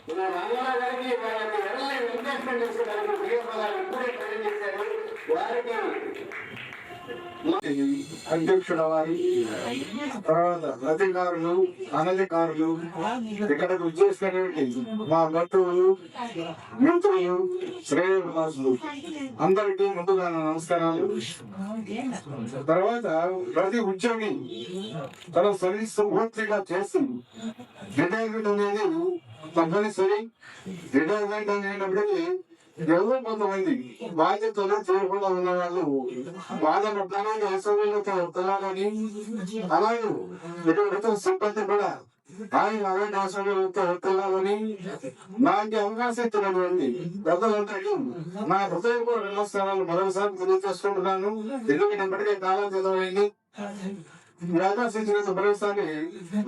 రంగారావు గారికి వాళ్ళని ఎవరైనా ఇన్వెస్ట్మెంట్ చేసుకోవడానికి ప్రియపదాలు ఇప్పుడే ట్రైన్ చేశారు. వారికి అధ్యక్షుడు వారి తర్వాత అధికారులు అనధికారులు ఇక్కడకు వచ్చేసినటువంటి మా బంధువులు మిత్రులు శ్రేయోభిలాషులు అందరికీ ముందుగా నమస్కారాలు. తర్వాత ప్రతి ఉద్యోగి తన సర్వీస్ పూర్తిగా చేసి రిటైర్మెంట్ అనేది తప్పనిసరి. రిటైర్మెంట్ అనేటప్పటికీ ఎవరో కొంతమంది బాధ్యతలు చేయకుండా ఉన్న వాళ్ళు బాధపడతానని అసౌకర్యంతో వస్తున్నారని, అలాగే ఇటువంటి సిబ్బంది కూడా ఆయన అలాంటి అసౌకర్యంతో వస్తున్నారని నాకు అవకాశం ఇచ్చినటువంటి పెద్దలందరికీ నా హృదయపూర్వక నమస్కారాలు మరోసారి తెలియజేసుకుంటున్నాను. ఎందుకంటే ఇప్పటికే కాలం చదవైంది. ఈ అవకాశం ఇచ్చిన మరోసారి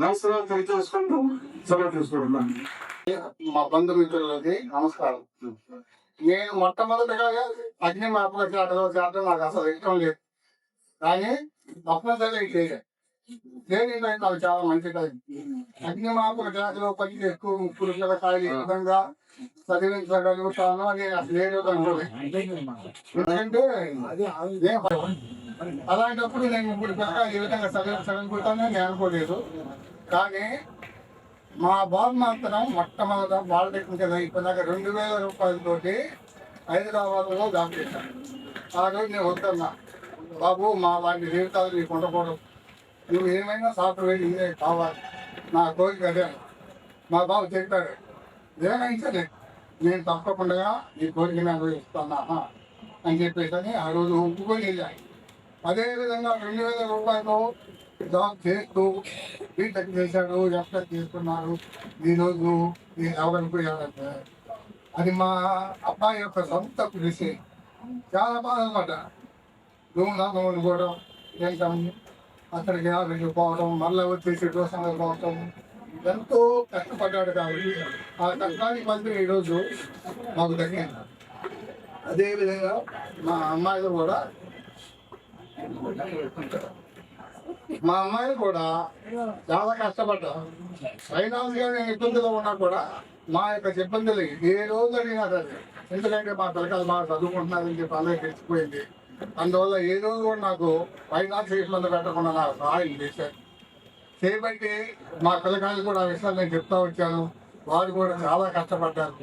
నమస్కారాలు తెలియజేసుకుంటూ సెలవు తీసుకుంటున్నాను. మా బంధుమిత్రులకి నమస్కారం. నేను మొట్టమొదటిగా అగ్నిమాపక శాఖలో చేరడం నాకు అసలు ఇష్టం లేదు, కానీ తప్పనిసరిగా చేయాలి. నాకు చాలా మంచిది. అగ్నిమాపక శాఖలో పని ఎక్కువ ముగ్గురు పిల్లకాయలు ఈ విధంగా చదివించగలుగుతాను అని అసలు ఏ రోజు అనుకోలేదు. ఎందుకంటే అలాంటప్పుడు నేను ముగ్గురు పిల్లకాయలు ఈ విధంగా చదివించగలుగుతానని నేను అనుకోలేదు. కానీ మా బాబు మాత్రం మొట్టమొదట పాలిటెక్నిక్ అయిపోయినాక 2000 రూపాయలతోటి హైదరాబాద్లో జాబ్ చేశాను. ఆ రోజు నేను వద్దన్నా, బాబు మా వాటి జీవితాలు నీకు ఉండకూడదు, నువ్వు ఏమైనా సాఫ్ట్వేర్ ఇంజనీర్ కావాలి, నా కోరిక అదే. మా బాబు చెప్పాడు, ఏమైనా సరే నేను తప్పకుండా నీ కోరిక నాకు ఇస్తానా అని చెప్పేసి ఆ రోజు ఒప్పుకొని వెళ్ళాను. అదేవిధంగా 2000 రూపాయలు జాబ్ చేస్తూ బీటెక్ చేశాడు, ఎఫ్టెక్ చేసుకున్నాడు. ఈరోజు నేను ఎవరనుకోయాడంటే అది మా అబ్బాయి యొక్క సొంత కృషి. చాలా బాధపడ్డా. దూరం కూడా ఏంటని అక్కడికి వెళ్ళిపోవడం, మళ్ళీ వచ్చేసి దోషంగా పోవటం, ఎంతో కష్టపడ్డాడు. కాబట్టి ఆ కష్టానికి మధ్య ఈరోజు మాకు తగ్గింది. అదేవిధంగా మా అమ్మాయిలు కూడా చాలా కష్టపడ్డారు. ఫైనాన్స్గా నేను ఇబ్బందులు ఉన్నా కూడా మా యొక్క ఇబ్బందులు ఏ రోజు అడిగినా సరే, ఎందుకంటే మా పిల్లకాయలు బాగా చదువుకుంటున్నారని చెప్పి అలాగే తెలిసిపోయింది. అందువల్ల ఏ రోజు కూడా నాకు ఫైనాన్స్ ఇబ్బంది పెట్టకుండా నాకు సహాయం చేశారు. చేయబట్టి మా పిల్లకాయలు కూడా ఆ విషయాలు నేను చెప్తా వచ్చాను. వారు కూడా చాలా కష్టపడ్డారు,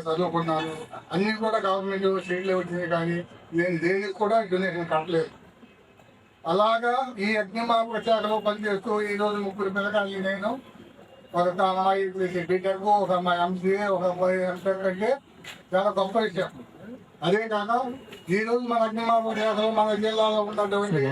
చదువుకున్నారు. అన్నీ కూడా గవర్నమెంట్ సీట్లు వచ్చినాయి, కానీ నేను దేనికి కూడా డొనేషన్ కట్టలేదు. అలాగా ఈ అగ్నిమాపక శాఖలో పనిచేస్తూ ఈరోజు ముగ్గురు పిల్లకాయలు నేను, ఒక అమ్మాయి బీటెక్, ఒక అమ్మాయి ఎంసీఏ, ఒక అమ్మాయి ఎంటెక్ అంటే చాలా గొప్ప విషయం. అదే కాక ఈరోజు మన అగ్నిమాపక శాఖలో మన జిల్లాలో ఉన్నటువంటి